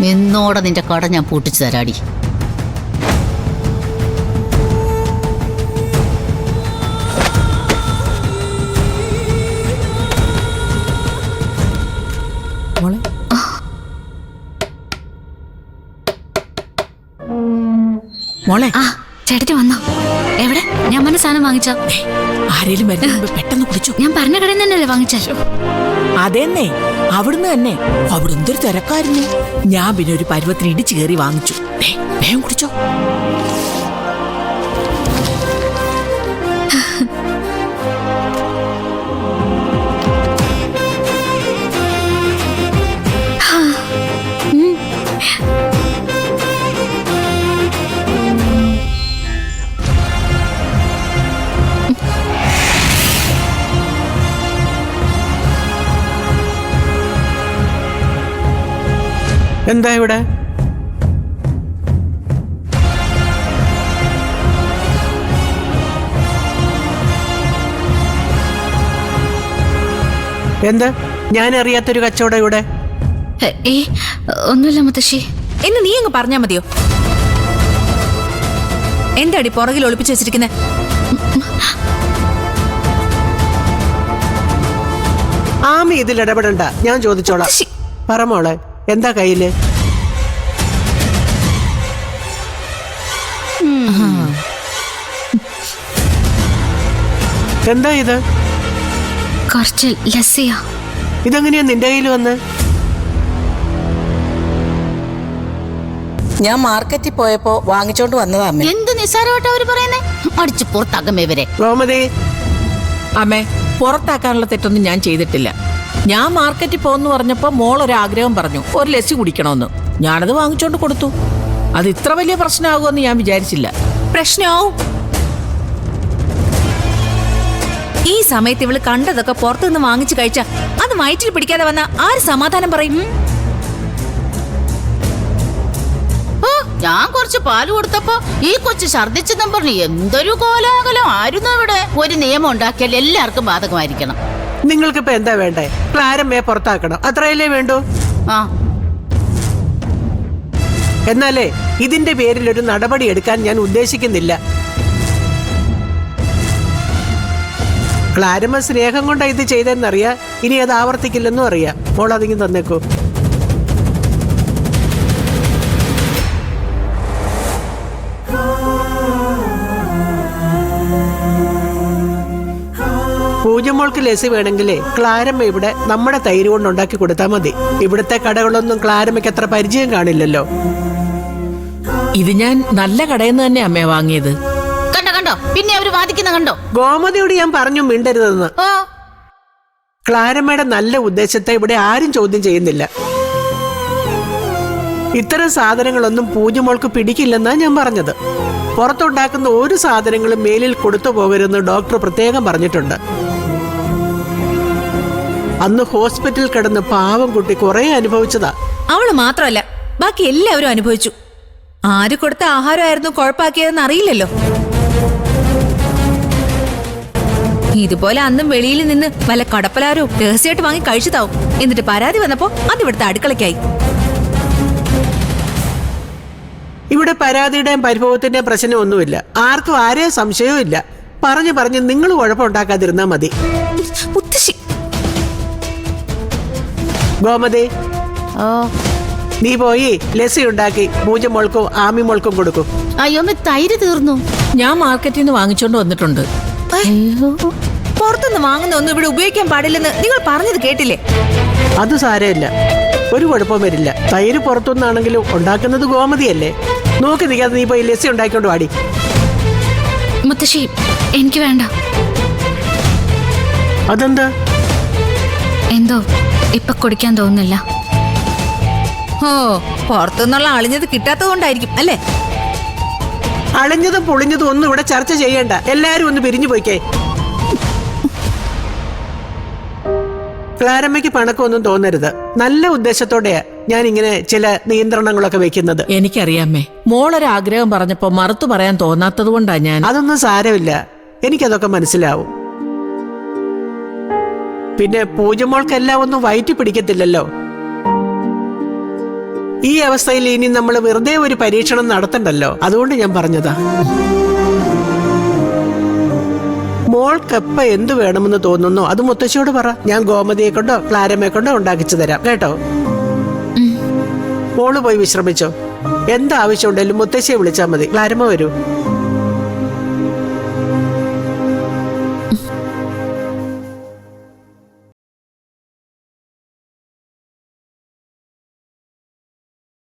നിന്നോടെ നിന്റെ കട ഞാൻ പൂട്ടിച്ചു തരാടി. മോളെ ചേട്ടത്തി വന്നോ? എവിടെ? ഞാൻ പറഞ്ഞ സാധനം വാങ്ങിച്ചോ? ആരേലും പെട്ടെന്ന് കുടിച്ചു. ഞാൻ പറഞ്ഞ കടയിൽ തന്നെയല്ലേ വാങ്ങിച്ചോ? അതെന്നെ, അവിടുന്ന് തന്നെ. അവിടെ എന്തൊരു തിരക്കായിരുന്നു. ഞാൻ പിന്നെ ഒരു പരുവത്തിന് ഇടിച്ചു കയറി വാങ്ങിച്ചു. വേഗം കുടിച്ചോ. എന്താ ഇവിടെ? എന്താ ഞാൻ അറിയാത്തൊരു കച്ചവടം ഇവിടെ? ഒന്നുമില്ല മുത്തശ്ശി. എന്ന് നീ അങ്ങ് പറഞ്ഞാ മതിയോ? എന്താടി പുറകിൽ ഒളിപ്പിച്ചു വെച്ചിരിക്കുന്നെ? ആമി ഇതിൽ ഇടപെടണ്ട, ഞാൻ ചോദിച്ചോളാം. പറ മോളെ, എന്താ കയ്യില്? എന്താ ഇത്? കുറച്ച് ലസ്സിയാ. ഇതെങ്ങനെയാ നിന്റെ കയ്യിൽ വന്ന്? ഞാൻ മാർക്കറ്റിൽ പോയപ്പോ വാങ്ങിച്ചോണ്ട് വന്നതാ അമ്മേ. എന്ത് നിസ്സാരമായിട്ടാ അവര് പറയുന്നേ? അടിച്ചു പുറത്താക്കമ്മേ ഇവരെ. ഗോമതി, അമ്മേ, പുറത്താക്കാനുള്ള തെറ്റൊന്നും ഞാൻ ചെയ്തിട്ടില്ല. ഞാൻ മാർക്കറ്റിൽ പോകുന്നു പറഞ്ഞപ്പോ മോളൊരാഗ്രഹം പറഞ്ഞു, ഒരു ലസ്സി കുടിക്കണമെന്ന്. ഞാനത് വാങ്ങിച്ചോണ്ട് കൊടുത്തു. അത് ഇത്ര വലിയ പ്രശ്നമാകുമെന്ന് ഞാൻ വിചാരിച്ചില്ല. പ്രശ്നമാവും. ഈ സമയത്ത് ഇവള് കണ്ടതൊക്കെ പുറത്തുനിന്ന് വാങ്ങിച്ചു കഴിച്ച അത് വയറ്റിൽ പിടിക്കാതെ വന്ന ആര് സമാധാനം പറയും? ഞാൻ കുറച്ച് പാല് കൊടുത്തപ്പോ ഈ കൊച്ചു ഛർദിച്ചെന്നും പറഞ്ഞു എന്തൊരു കോലാഹലം ആയിരുന്നു ഇവിടെ. ഒരു നിയമം ഉണ്ടാക്കിയാൽ എല്ലാവർക്കും ബാധകമായിരിക്കണം. നിങ്ങൾക്കിപ്പോ എന്താ വേണ്ടേ? ക്ലാരമ്മയെ പുറത്താക്കണം, അത്രയല്ലേ വേണ്ടൂ? എന്നാലേ ഇതിന്റെ പേരിൽ ഒരു നടപടി എടുക്കാൻ ഞാൻ ഉദ്ദേശിക്കുന്നില്ല. ക്ലാരമ്മ സ്നേഹം കൊണ്ടാ ഇത് ചെയ്തെന്നറിയാ. ഇനി അത് ആവർത്തിക്കില്ലെന്നും അറിയാം. മോൾ അതിങ്ങ് തന്നേക്കൂ. പൂജമോൾക്ക് ലസ്സി വേണമെങ്കിലേ ക്ലാരമ്മ ഇവിടെ നമ്മുടെ തൈര് കൊണ്ട് ഉണ്ടാക്കി കൊടുത്താൽ മതി. ഇവിടുത്തെ കടകളൊന്നും ക്ലാരമ്മയ്ക്ക് അത്ര പരിചയം കാണില്ലല്ലോ. ഇത് ഞാൻ നല്ല കടയിൽ നിന്ന് തന്നെ അമ്മയെ വാങ്ങിയത്. കണ്ടോ കണ്ടോ, പിന്നെ അവര് വാദിക്കുന്ന കണ്ടോ? ഗോമതിയോട് ഞാൻ പറഞ്ഞു മിണ്ടരുതെന്ന്. ക്ലാരമ്മയുടെ നല്ല ഉദ്ദേശത്തെ ഇവിടെ ആരും ചോദ്യം ചെയ്യുന്നില്ല. ഇത്തരം സാധനങ്ങളൊന്നും പൂജമോൾക്ക് പിടിക്കില്ലെന്നാ ഞാൻ പറഞ്ഞത്. പുറത്തുണ്ടാക്കുന്ന ഒരു സാധനങ്ങളും മേലിൽ കൊടുത്തു പോകരുതെന്ന് ഡോക്ടർ പ്രത്യേകം പറഞ്ഞിട്ടുണ്ട്. അന്ന് ഹോസ്പിറ്റലിൽ കിടന്ന് പാവം കുട്ടി കുറെ അനുഭവിച്ചതാ. അവള് മാത്രമല്ല, ബാക്കി എല്ലാവരും അനുഭവിച്ചു. ആര് കൊടുത്ത ആഹാരമായിരുന്നു കുഴപ്പാക്കിയതെന്ന് അറിയില്ലല്ലോ. ഇതുപോലെ അന്നും വെളിയിൽ നിന്ന് വല്ല കടപ്പലാരോ രഹസ്യമായിട്ട് വാങ്ങി കഴിച്ചതാവും. എന്നിട്ട് പരാതി വന്നപ്പോ അത് ഇവിടുത്തെ അടുക്കളയ്ക്കായി. ഇവിടെ പരാതിയുടെയും പരിഭവത്തിന്റെയും പ്രശ്നമൊന്നുമില്ല. ആർക്കും ആരെയും സംശയവും ഇല്ല. പറഞ്ഞു പറഞ്ഞ് നിങ്ങൾ കുഴപ്പമുണ്ടാക്കാതിരുന്നാ മതി. മുത്തശ്ശി, ഗോമതി, നീ പോയി ലസ്സി ഉണ്ടാക്കി പൂജമോൾക്കും ആമിമോൾക്കും കൊടുക്കും. അയ്യോ, തൈര് തീർന്നു. ഞാൻ മാർക്കറ്റിൽ നിന്ന് വാങ്ങിച്ചോണ്ട് വന്നിട്ടുണ്ട്. പുറത്തുനിന്ന് വാങ്ങുന്ന ഒന്നും ഇവിടെ ഉപയോഗിക്കാൻ പാടില്ലെന്ന് നിങ്ങൾ പറഞ്ഞത് കേട്ടില്ലേ? അത് സാരമില്ല, ഒരു കുഴപ്പം വരില്ല. തൈര് പുറത്തുനിന്നാണെങ്കിലും ഉണ്ടാക്കുന്നത് ഗോമതിയല്ലേ. നോക്കി നിൽക്കാതെ നീ പോയി ലസ്സി ഉണ്ടാക്കിക്കൊണ്ട് വാടി. മുത്തശ്ശി, എനിക്ക് വേണ്ട. അതെന്താ? എന്തോ ഇപ്പൊ കുടിക്കാൻ തോന്നുന്നില്ല. ഓ, പുറത്തുനിന്നുള്ള അളിഞ്ഞത് കിട്ടാത്തത് കൊണ്ടായിരിക്കും അല്ലേ? അളിഞ്ഞതും പൊളിഞ്ഞതും ഒന്നും ഇവിടെ ചർച്ച ചെയ്യണ്ട. എല്ലാരും ഒന്ന് പിരിഞ്ഞു പോയിക്കേ. ക്ലാരമ്മയ്ക്ക് പണക്കമൊന്നും തോന്നരുത്. നല്ല ഉദ്ദേശത്തോടെയാ ഞാൻ ഇങ്ങനെ ചില നിയന്ത്രണങ്ങളൊക്കെ വെക്കുന്നത്. എനിക്കറിയാമേ, മോളൊരാഗ്രഹം പറഞ്ഞപ്പോ മറുത്തു പറയാൻ തോന്നാത്തത് കൊണ്ടാ ഞാൻ. അതൊന്നും സാരമില്ല, എനിക്കതൊക്കെ മനസ്സിലാവും. പിന്നെ പൂജമോൾക്കെല്ലാം ഒന്നും വയറ്റി പിടിക്കത്തില്ലല്ലോ. ഈ അവസ്ഥയിൽ ഇനി നമ്മൾ വെറുതെ ഒരു പരീക്ഷണം നടത്തണ്ടല്ലോ, അതുകൊണ്ട് ഞാൻ പറഞ്ഞതാ. മോൾക്കെപ്പ എന്ത് വേണമെന്ന് തോന്നുന്നോ അത് മുത്തശ്ശിയോട് പറ. ഞാൻ ഗോമതിയെ കൊണ്ടോ ക്ലാരമ്മയെ കൊണ്ടോ ഉണ്ടാക്കിച്ചു തരാം കേട്ടോ. മോള് പോയി വിശ്രമിച്ചോ. എന്താവശ്യം ഉണ്ടെങ്കിലും മുത്തശ്ശിയെ വിളിച്ചാൽ മതി. ക്ലാരമ്മ വരൂ.